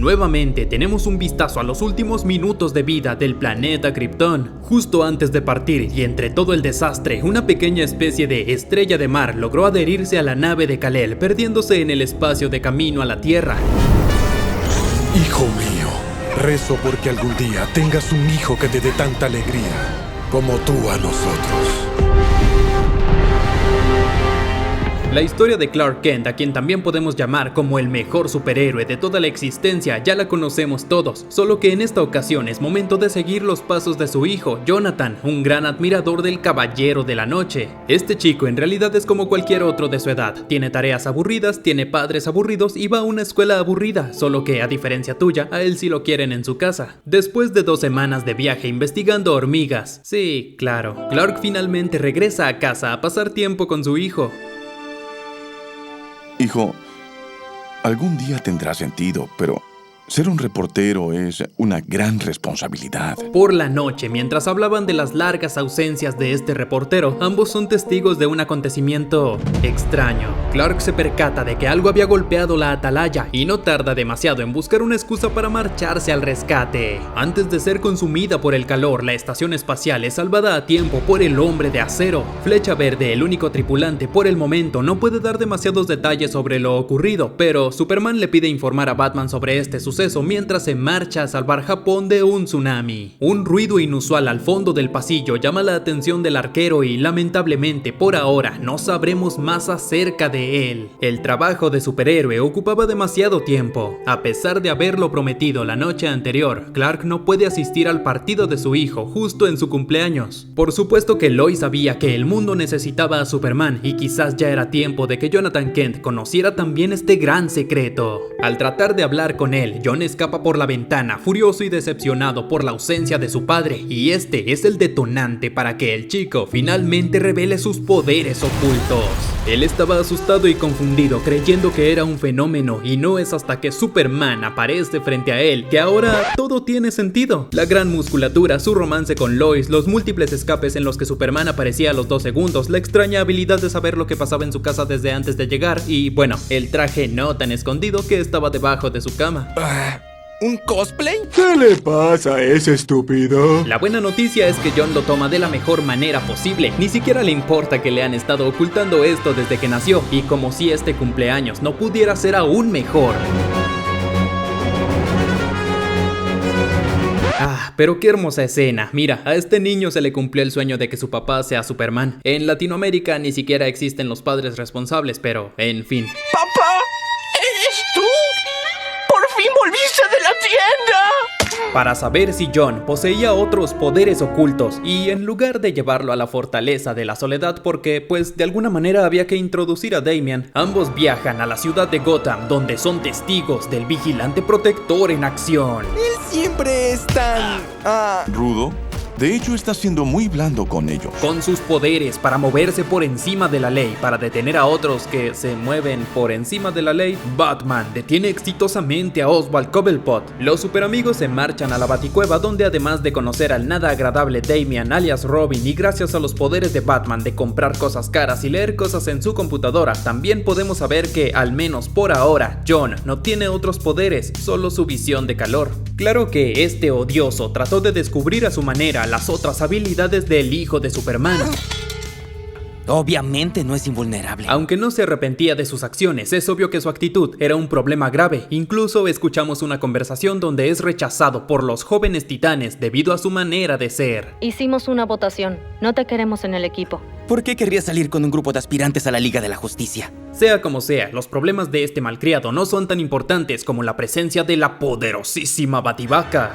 nuevamente tenemos un vistazo a los últimos minutos de vida del planeta Krypton. Justo antes de partir y entre todo el desastre, una pequeña especie de estrella de mar logró adherirse a la nave de Kal-El, perdiéndose en el espacio de camino a la Tierra. Hijo mío, rezo porque algún día tengas un hijo que te dé tanta alegría como tú a nosotros. La historia de Clark Kent, a quien también podemos llamar como el mejor superhéroe de toda la existencia, ya la conocemos todos, solo que en esta ocasión es momento de seguir los pasos de su hijo, Jonathan, un gran admirador del Caballero de la Noche. Este chico en realidad es como cualquier otro de su edad, tiene tareas aburridas, tiene padres aburridos y va a una escuela aburrida, solo que a diferencia tuya, a él sí lo quieren en su casa. Después de 2 semanas de viaje investigando hormigas, sí, claro, Clark finalmente regresa a casa a pasar tiempo con su hijo. Hijo, algún día tendrá sentido, pero ser un reportero es una gran responsabilidad. Por la noche, mientras hablaban de las largas ausencias de este reportero, ambos son testigos de un acontecimiento extraño. Clark se percata de que algo había golpeado la atalaya y no tarda demasiado en buscar una excusa para marcharse al rescate. Antes de ser consumida por el calor, la estación espacial es salvada a tiempo por el Hombre de Acero. Flecha Verde, el único tripulante por el momento, no puede dar demasiados detalles sobre lo ocurrido, pero Superman le pide informar a Batman sobre este suceso mientras se marcha a salvar Japón de un tsunami. Un ruido inusual al fondo del pasillo llama la atención del arquero y lamentablemente por ahora no sabremos más acerca de él. El trabajo de superhéroe ocupaba demasiado tiempo. A pesar de haberlo prometido la noche anterior, Clark no puede asistir al partido de su hijo justo en su cumpleaños. Por supuesto que Lois sabía que el mundo necesitaba a Superman y quizás ya era tiempo de que Jonathan Kent conociera también este gran secreto. Al tratar de hablar con él, John escapa por la ventana, furioso y decepcionado por la ausencia de su padre, y este es el detonante para que el chico finalmente revele sus poderes ocultos. Él estaba asustado y confundido, creyendo que era un fenómeno, y no es hasta que Superman aparece frente a él que ahora todo tiene sentido. La gran musculatura, su romance con Lois, los múltiples escapes en los que Superman aparecía a los 2 segundos, la extraña habilidad de saber lo que pasaba en su casa desde antes de llegar, y bueno, el traje no tan escondido que estaba debajo de su cama. ¿Un cosplay? ¿Qué le pasa a ese estúpido? La buena noticia es que John lo toma de la mejor manera posible. Ni siquiera le importa que le han estado ocultando esto desde que nació, y como si este cumpleaños no pudiera ser aún mejor. Pero qué hermosa escena. Mira, a este niño se le cumplió el sueño de que su papá sea Superman. En Latinoamérica ni siquiera existen los padres responsables, pero en fin. ¡Papá! ¿Eres tú? ¡Por fin volviste de la tienda! Para saber si John poseía otros poderes ocultos, y en lugar de llevarlo a la fortaleza de la soledad porque pues de alguna manera había que introducir a Damian, ambos viajan a la ciudad de Gotham, donde son testigos del vigilante protector en acción. Él siempre es tan... ¿Rudo? De hecho, está siendo muy blando con ellos. Con sus poderes para moverse por encima de la ley, para detener a otros que se mueven por encima de la ley, Batman detiene exitosamente a Oswald Cobblepot. Los superamigos se marchan a la Baticueva, donde además de conocer al nada agradable Damian alias Robin, y gracias a los poderes de Batman de comprar cosas caras y leer cosas en su computadora, también podemos saber que, al menos por ahora, John no tiene otros poderes, solo su visión de calor. Claro que este odioso trató de descubrir a su manera las otras habilidades del hijo de Superman. Obviamente no es invulnerable. Aunque no se arrepentía de sus acciones, es obvio que su actitud era un problema grave. Incluso escuchamos una conversación donde es rechazado por los jóvenes titanes debido a su manera de ser. Hicimos una votación. No te queremos en el equipo. ¿Por qué querrías salir con un grupo de aspirantes a la Liga de la Justicia? Sea como sea, los problemas de este malcriado no son tan importantes como la presencia de la poderosísima Bativaca.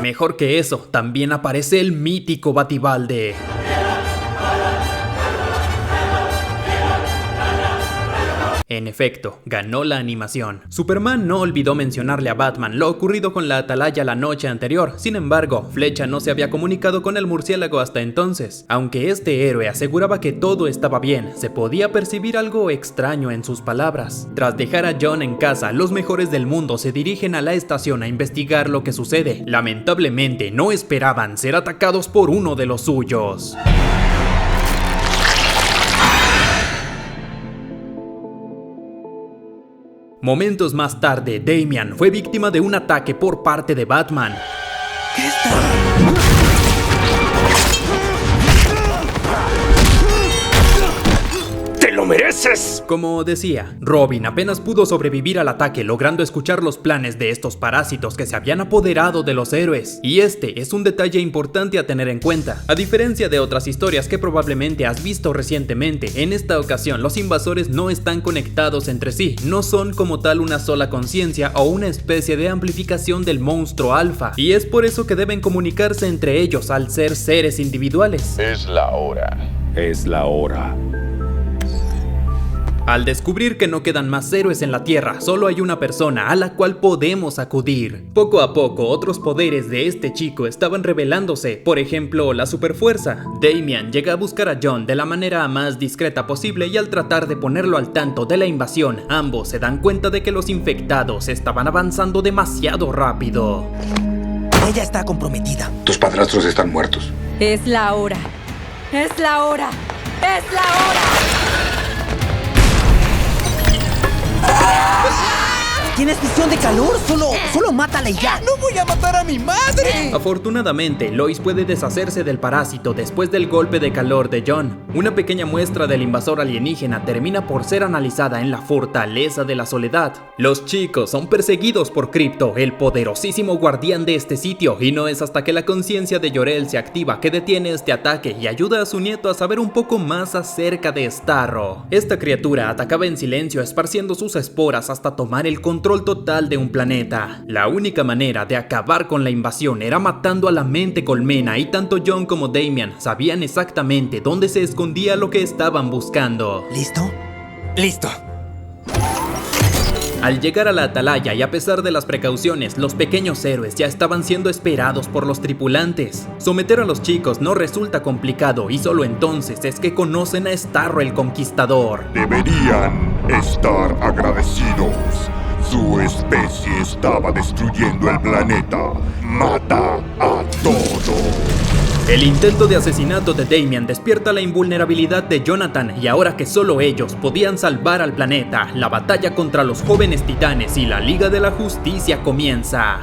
Mejor que eso, también aparece el mítico Batibalde. En efecto, ganó la animación. Superman no olvidó mencionarle a Batman lo ocurrido con la atalaya la noche anterior. Sin embargo, Flecha no se había comunicado con el murciélago hasta entonces. Aunque este héroe aseguraba que todo estaba bien, se podía percibir algo extraño en sus palabras. Tras dejar a John en casa, los mejores del mundo se dirigen a la estación a investigar lo que sucede. Lamentablemente, no esperaban ser atacados por uno de los suyos. Momentos más tarde, Damian fue víctima de un ataque por parte de Batman. ¿Qué está? ¡Te lo mereces! Como decía, Robin apenas pudo sobrevivir al ataque, logrando escuchar los planes de estos parásitos que se habían apoderado de los héroes. Y este es un detalle importante a tener en cuenta. A diferencia de otras historias que probablemente has visto recientemente, en esta ocasión los invasores no están conectados entre sí, no son como tal una sola conciencia o una especie de amplificación del monstruo alfa, y es por eso que deben comunicarse entre ellos al ser seres individuales. Es la hora. Es la hora. Al descubrir que no quedan más héroes en la Tierra, solo hay una persona a la cual podemos acudir. Poco a poco, otros poderes de este chico estaban revelándose, por ejemplo, la superfuerza. Damian llega a buscar a John de la manera más discreta posible y al tratar de ponerlo al tanto de la invasión, ambos se dan cuenta de que los infectados estaban avanzando demasiado rápido. Ella está comprometida. Tus padrastros están muertos. Es la hora. Es la hora. Es la hora. ¿Tienes visión de calor? Solo mátala y ya. ¡No voy a matar a mi madre! Afortunadamente, Lois puede deshacerse del parásito después del golpe de calor de John. Una pequeña muestra del invasor alienígena termina por ser analizada en la Fortaleza de la Soledad. Los chicos son perseguidos por Crypto, el poderosísimo guardián de este sitio, y no es hasta que la conciencia de Jor-El se activa que detiene este ataque y ayuda a su nieto a saber un poco más acerca de Starro. Esta criatura atacaba en silencio, esparciendo sus esporas hasta tomar el control total de un planeta. La única manera de acabar con la invasión era matando a la mente colmena, y tanto John como Damian sabían exactamente dónde se escondía lo que estaban buscando. ¿Listo? Listo. Al llegar a la atalaya y a pesar de las precauciones, los pequeños héroes ya estaban siendo esperados por los tripulantes. Someter a los chicos no resulta complicado y solo entonces es que conocen a Starro el Conquistador. Deberían estar agradecidos. Su especie estaba destruyendo el planeta. Mata a todos. El intento de asesinato de Damian despierta la invulnerabilidad de Jonathan, y ahora que solo ellos podían salvar al planeta, la batalla contra los jóvenes titanes y la Liga de la Justicia comienza.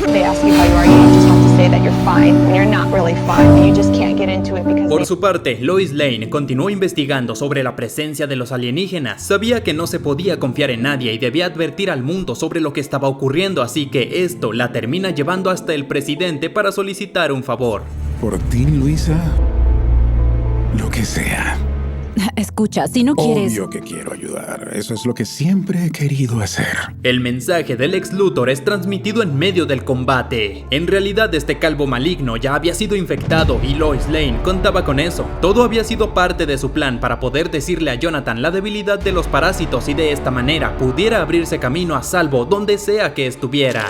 They ask you how you are, you just have to say that you're fine when you're not really fine, but you just can't get into it because Por su parte, Lois Lane continuó investigando sobre la presencia de los alienígenas. Sabía que no se podía confiar en nadie y debía advertir al mundo sobre lo que estaba ocurriendo, así que esto la termina llevando hasta el presidente para solicitar un favor. Por ti, Luisa, lo que sea. Escucha, si no quieres... Obvio que quiero ayudar. Eso es lo que siempre he querido hacer. El mensaje del ex Luthor es transmitido en medio del combate. En realidad, este calvo maligno ya había sido infectado y Lois Lane contaba con eso. Todo había sido parte de su plan para poder decirle a Jonathan la debilidad de los parásitos y de esta manera pudiera abrirse camino a salvo donde sea que estuviera.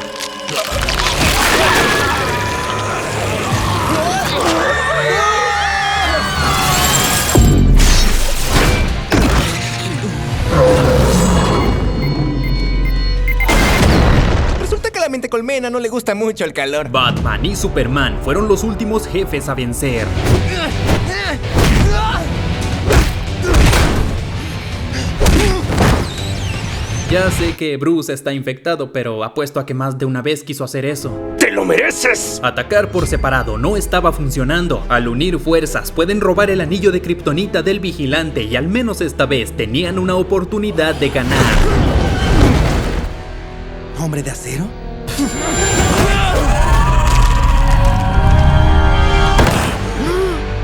La mente colmena no le gusta mucho el calor. Batman y Superman fueron los últimos jefes a vencer. Ya sé que Bruce está infectado, pero apuesto a que más de una vez quiso hacer eso. ¡Te lo mereces! Atacar por separado no estaba funcionando. Al unir fuerzas pueden robar el anillo de kriptonita del vigilante y al menos esta vez tenían una oportunidad de ganar. ¿Hombre de acero?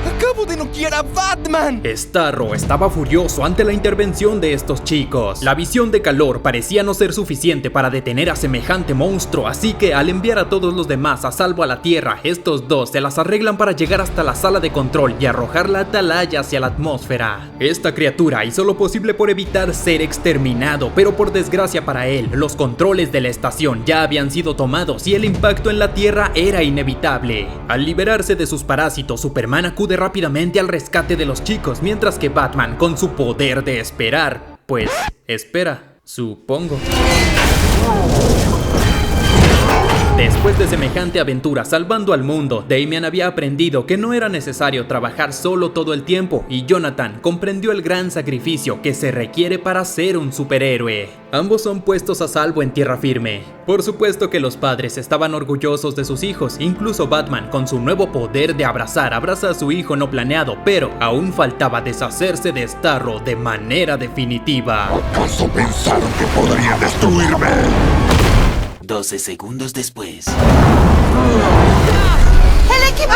¡Acabo de noquear a Batman! Starro estaba furioso ante la intervención de estos chicos. La visión de calor parecía no ser suficiente para detener a semejante monstruo, así que al enviar a todos los demás a salvo a la Tierra, estos dos se las arreglan para llegar hasta la sala de control y arrojar la atalaya hacia la atmósfera. Esta criatura hizo lo posible por evitar ser exterminado, pero por desgracia para él, los controles de la estación ya habían sido tomados y el impacto en la Tierra era inevitable. Al liberarse de sus parásitos, Superman acude rápidamente directamente al rescate de los chicos, mientras que Batman, con su poder de esperar, pues espera, supongo. Después de semejante aventura salvando al mundo, Damian había aprendido que no era necesario trabajar solo todo el tiempo y Jonathan comprendió el gran sacrificio que se requiere para ser un superhéroe. Ambos son puestos a salvo en tierra firme. Por supuesto que los padres estaban orgullosos de sus hijos, incluso Batman con su nuevo poder de abraza a su hijo no planeado, pero aún faltaba deshacerse de Starro de manera definitiva. ¿Acaso pensaron que podrían destruirme? 12 segundos después. ¡El equipo!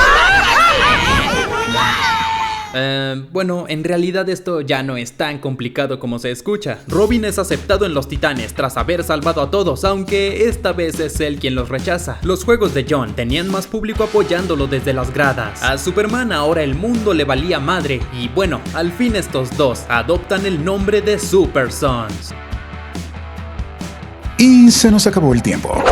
Bueno, en realidad esto ya no es tan complicado como se escucha. Robin es aceptado en los Titanes tras haber salvado a todos, aunque esta vez es él quien los rechaza. Los juegos de John tenían más público apoyándolo desde las gradas. A Superman ahora el mundo le valía madre y bueno, al fin estos dos adoptan el nombre de Super Sons. Y se nos acabó el tiempo.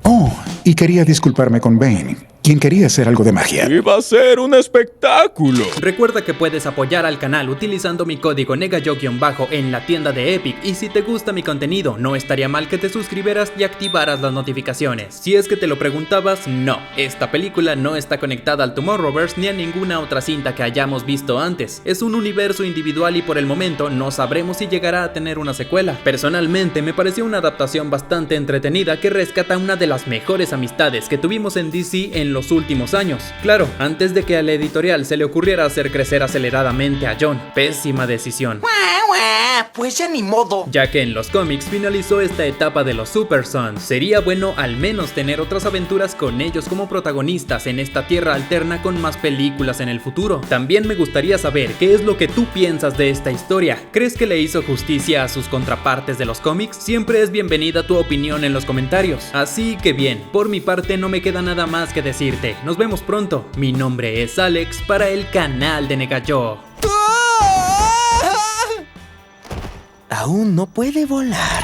Oh, y quería disculparme con Bane, quien quería hacer algo de magia. ¡Iba a ser un espectáculo! Recuerda que puedes apoyar al canal utilizando mi código NEGAYO- en la tienda de Epic, y si te gusta mi contenido, no estaría mal que te suscribieras y activaras las notificaciones. Si es que te lo preguntabas, no, esta película no está conectada al Tomorrowverse ni a ninguna otra cinta que hayamos visto antes. Es un universo individual y por el momento no sabremos si llegará a tener una secuela. Personalmente me pareció una adaptación bastante entretenida que rescata una de las mejores amistades que tuvimos en DC en los últimos años. Claro, antes de que a la editorial se le ocurriera hacer crecer aceleradamente a John. Pésima decisión. Pues ya ni modo. Ya que en los cómics finalizó esta etapa de los Super Sons. Sería bueno al menos tener otras aventuras con ellos como protagonistas en esta tierra alterna con más películas en el futuro. También me gustaría saber qué es lo que tú piensas de esta historia. ¿Crees que le hizo justicia a sus contrapartes de los cómics? Siempre es bienvenida tu opinión en los comentarios. Así que bien, por mi parte no me queda nada más que decirte. Nos vemos pronto. Mi nombre es Alex para el canal de Negayo. Aún no puede volar.